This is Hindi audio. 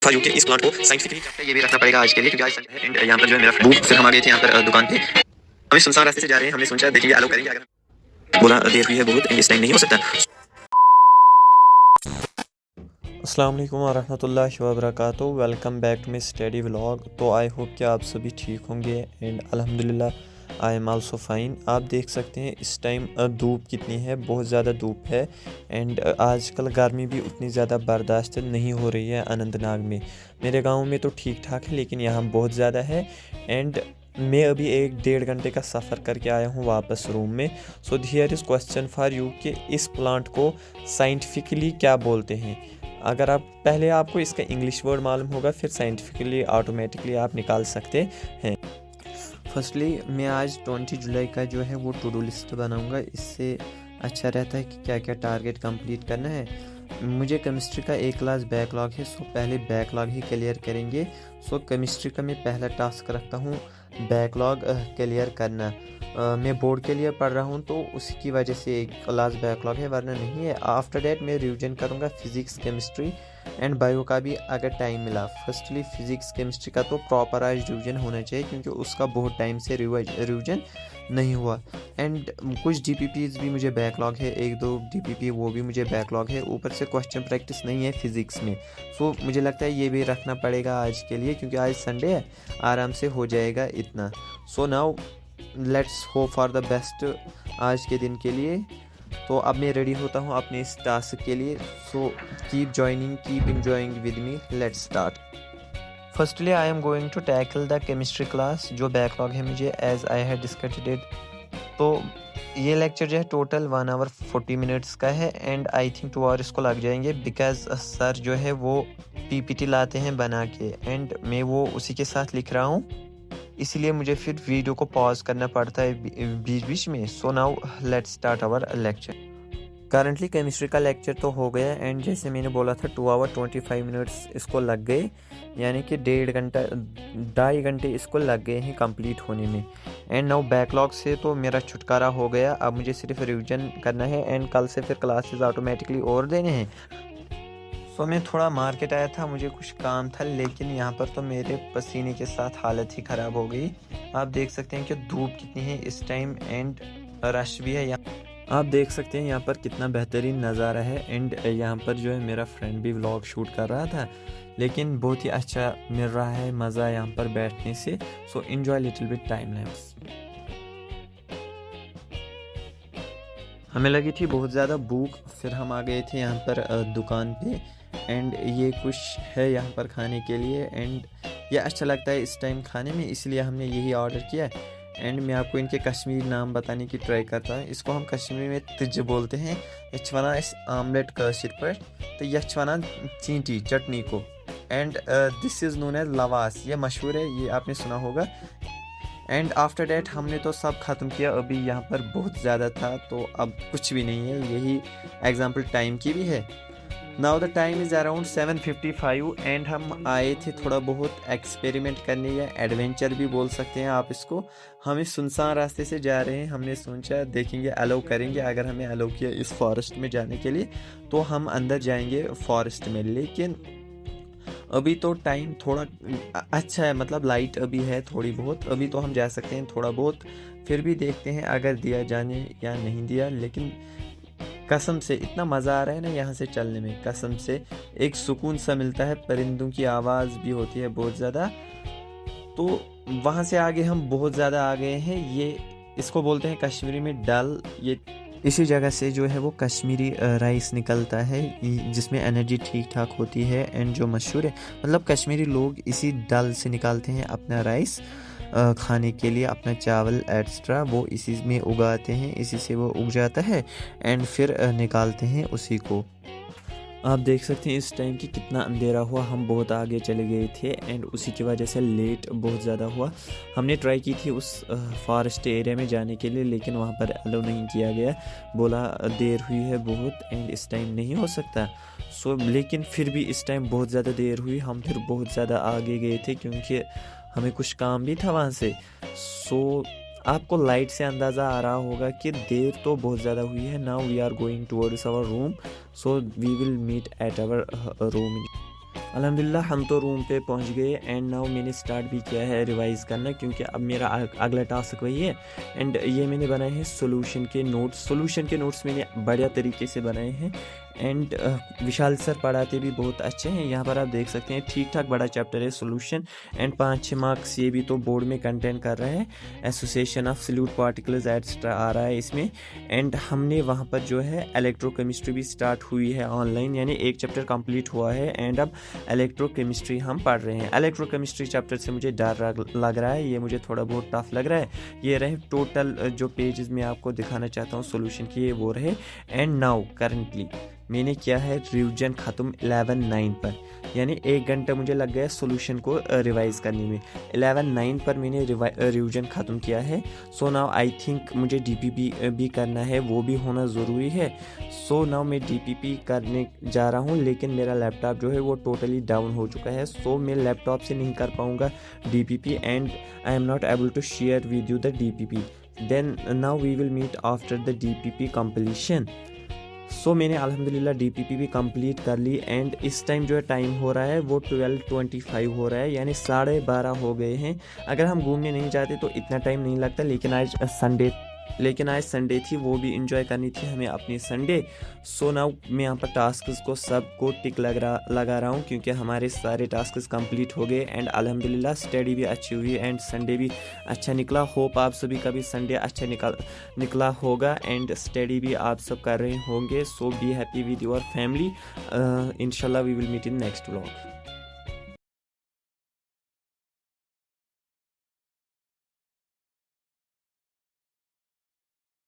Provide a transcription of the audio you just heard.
फॉर यू के इस प्लांट को साइंटिफिकली ये भी रखना पड़ेगा आज के लिए, क्योंकि आज संडे है एंड यहाँ पर जो है मेरा फ्रेंड फिर हम आ गए थे यहाँ पर दुकान पे। हमें सुनसान रास्ते से जा रहे हैं, हमने सोचा देखेंगे अलाउ करेंगे, अगर बोला देर हुई है बहुत एंड इस टाइम नहीं हो सकता। अस्सलाम वालेकुम वरहमतुल्लाहि वबरकातुहू। Welcome back to my study vlog. तो आई होप कि आप सभी ठीक होंगे एंड अल्हम्दुलिल्लाह आई एम आल्सो फाइन। आप देख सकते हैं इस टाइम धूप कितनी है, बहुत ज़्यादा धूप है एंड आजकल गर्मी भी उतनी ज़्यादा बर्दाश्त नहीं हो रही है अनंतनाग में। मेरे गांव में तो ठीक ठाक है लेकिन यहाँ बहुत ज़्यादा है एंड मैं अभी 1-1.5 घंटे का सफ़र करके आया हूँ वापस रूम में। So here is question for you कि इस प्लांट को साइंटिफिकली क्या बोलते हैं। अगर आप पहले आपको इसका इंग्लिश वर्ड मालूम होगा, फिर साइंटिफिकली ऑटोमेटिकली आप निकाल सकते हैं। फर्स्टली मैं आज 20 जुलाई का जो है वो टू डू लिस्ट बनाऊंगा। इससे अच्छा रहता है कि क्या क्या टारगेट कंप्लीट करना है। मुझे केमिस्ट्री का एक क्लास बैकलॉग है, सो पहले बैकलॉग ही क्लियर करेंगे। सो केमिस्ट्री का मैं पहला टास्क रखता हूँ बैकलॉग क्लियर करना। मैं बोर्ड के लिए पढ़ रहा हूँ तो उसी की वजह से एक क्लास बैकलॉग है, वरना नहीं है। आफ्टर डेट मैं रिवीजन करूँगा फिज़िक्स केमिस्ट्री एंड बायो का भी अगर टाइम मिला। फर्स्टली फिज़िक्स केमिस्ट्री का तो प्रॉपर आज रिवीजन होना चाहिए क्योंकि उसका बहुत टाइम से रिवीजन नहीं हुआ। एंड कुछ डीपीपीज भी मुझे बैकलॉग है, 1-2 डीपीपी वो भी मुझे बैकलॉग है। ऊपर से क्वेश्चन प्रैक्टिस नहीं है फिज़िक्स में, सो मुझे लगता है ये भी रखना पड़ेगा आज के लिए क्योंकि आज संडे है, आराम से हो जाएगा इतना। सो now let's hope for the best आज के दिन के लिए। तो अब मैं रेडी होता हूँ अपने इस टास्क के लिए। So keep joining, keep enjoying with me, let's start. Firstly I am going to tackle the chemistry class जो बैकलॉग है मुझे, as I had discussed it. तो ये लेक्चर जो है टोटल 1 आवर 40 मिनट्स का है एंड आई थिंक 2 आवर इसको लग जाएंगे बिकॉज सर जो है वो पीपीटी लाते हैं बना के एंड मैं वो उसी के साथ लिख रहा हूँ, इसीलिए मुझे फिर वीडियो को पॉज करना पड़ता है बीच बीच में। So now let's start our lecture. Currently chemistry का लेक्चर तो हो गया एंड जैसे मैंने बोला था 2 आवर 25 मिनट्स इसको लग गए, यानी कि 2.5 घंटे इसको लग गए हैं कंप्लीट होने में। एंड नाउ बैकलॉग से तो मेरा छुटकारा हो गया, अब मुझे सिर्फ रिवीजन करना है एंड कल से फिर क्लासेस ऑटोमेटिकली और देने हैं। सो मैं थोड़ा मार्केट आया था, मुझे कुछ काम था, लेकिन यहाँ पर तो मेरे पसीने के साथ हालत ही ख़राब हो गई। आप देख सकते हैं कि धूप कितनी है इस टाइम एंड रश भी है यहाँ। आप देख सकते हैं यहाँ पर कितना बेहतरीन नज़ारा है एंड यहाँ पर जो है मेरा फ्रेंड भी व्लॉग शूट कर रहा था, लेकिन बहुत ही अच्छा मिल रहा है मज़ा यहाँ पर बैठने से। So enjoy little bit time lapse. हमें लगी थी बहुत ज़्यादा भूख, फिर हम आ गए थे यहाँ पर दुकान पे एंड ये कुछ है यहाँ पर खाने के लिए एंड ये अच्छा लगता है इस टाइम खाने में, इसलिए हमने यही ऑर्डर किया। एंड मैं आपको इनके कश्मीरी नाम बताने की ट्राई करता हूँ। इसको हम कश्मीरी में तिज बोलते हैं। यह वना इस आमलेट कशिर पर, तो यह वना चींटी चटनी को and this is known as लवास, ये मशहूर है, ये आपने सुना होगा। एंड आफ्टर डैट हमने तो सब ख़त्म किया, अभी यहाँ पर बहुत ज़्यादा था तो अब कुछ भी नहीं है, यही एग्जाम्पल टाइम की भी है। Now the time is around 7:55 and हम आए थे थोड़ा बहुत एक्सपेरिमेंट करने या एडवेंचर भी बोल सकते हैं आप इसको। हम इस सुनसान रास्ते से जा रहे हैं, हमने सोचा देखेंगे अलाउ करेंगे, अगर हमें अलाउ किया इस फॉरेस्ट में जाने के लिए तो हम अंदर जाएंगे फॉरेस्ट में। लेकिन अभी तो टाइम थोड़ा अच्छा है, मतलब लाइट अभी है थोड़ी बहुत, अभी तो हम जा सकते हैं थोड़ा बहुत, फिर भी देखते हैं अगर दिया जाने या नहीं दिया। लेकिन कसम से इतना मज़ा आ रहा है ना यहाँ से चलने में, कसम से एक सुकून सा मिलता है, परिंदों की आवाज़ भी होती है बहुत ज़्यादा। तो वहाँ से आगे हम बहुत ज़्यादा आ गए हैं, ये इसको बोलते हैं कश्मीरी में डल। ये इसी जगह से जो है वो कश्मीरी राइस निकलता है जिसमें एनर्जी ठीक ठाक होती है एंड जो मशहूर है, मतलब कश्मीरी लोग इसी डल से निकालते हैं अपना राइस खाने के लिए, अपना चावल एक्स्ट्रा वो इसी में उगाते हैं, इसी से वो उग जाता है एंड फिर निकालते हैं उसी को। आप देख सकते हैं इस टाइम की कितना अंधेरा हुआ, हम बहुत आगे चले गए थे एंड उसी की वजह से लेट बहुत ज़्यादा हुआ। हमने ट्राई की थी उस फॉरेस्ट एरिया में जाने के लिए, लेकिन वहाँ पर अलाउ नहीं किया गया, बोला देर हुई है बहुत एंड इस टाइम नहीं हो सकता। सो लेकिन फिर भी इस टाइम बहुत ज़्यादा देर हुई, हम फिर बहुत ज़्यादा आगे गए थे क्योंकि हमें कुछ काम भी था वहाँ से। सो आपको लाइट से अंदाज़ा आ रहा होगा कि देर तो बहुत ज़्यादा हुई है। Now we are going towards our room, so we will meet at our room. अल्हम्दुलिल्लाह हम तो रूम पे पहुंच गए एंड नाउ मैंने स्टार्ट भी किया है रिवाइज़ करना, क्योंकि अब मेरा अगला टास्क वही है। एंड ये मैंने बनाए हैं सोल्यूशन के नोट्स मैंने बढ़िया तरीके से बनाए हैं। एंड विशाल सर पढ़ाते भी बहुत अच्छे हैं। यहाँ पर आप देख सकते हैं ठीक ठाक बड़ा चैप्टर है सोल्यूशन। एंड 5-6 मार्क्स ये भी तो बोर्ड में कंटेंट कर रहा है। Association of solute particles et cetera आ रहा है इसमें। एंड हमने वहाँ पर जो है इलेक्ट्रोकेमिस्ट्री भी स्टार्ट हुई है ऑनलाइन, यानी एक चैप्टर कंप्लीट हुआ है एंड अब इलेक्ट्रोकेमिस्ट्री हम पढ़ रहे हैं। इलेक्ट्रोकेमिस्ट्री चैप्टर से मुझे डर लग रहा है, ये मुझे थोड़ा बहुत टफ लग रहा है। ये रहे टोटल जो पेजेस मैं आपको दिखाना चाहता हूँ सोल्यूशन की, ये वो रहे। एंड नाउ करंटली मैंने किया है रिवीजन ख़त्म 11-9 पर, यानी 1 घंटा मुझे लग गया सोल्यूशन को रिवाइज़ करने में। 11-9 पर मैंने रिवीजन ख़त्म किया है। सो नाउ आई थिंक मुझे डीपीपी भी करना है, वो भी होना ज़रूरी है। सो नाउ मैं डीपीपी करने जा रहा हूँ, लेकिन मेरा लैपटॉप जो है वो टोटली डाउन हो चुका है। सो मैं लैपटॉप से नहीं कर पाऊँगा DPP and I am not able to share with you the DPP. Then now we will meet after the DPP completion. So मैंने अल्हम्दुलिल्लाह डीपीपी भी कंप्लीट कर ली। एंड इस टाइम जो है टाइम हो रहा है वो 12:25 हो रहा है, यानी 12:30 हो गए हैं। अगर हम घूमने नहीं जाते तो इतना टाइम नहीं लगता, लेकिन आज संडे थी, वो भी इंजॉय करनी थी हमें अपनी संडे। सो नाउ मैं यहाँ पर टास्क्स को सबको टिक लगा रहा हूँ, क्योंकि हमारे सारे टास्क्स कंप्लीट हो गए। एंड अल्हम्दुलिल्लाह स्टडी भी अच्छी हुई एंड संडे भी अच्छा निकला। होप आप सभी का भी संडे अच्छा निकला होगा एंड स्टडी भी आप सब कर रहे होंगे। So be happy with your family. इंशाल्लाह we will meet in next vlog.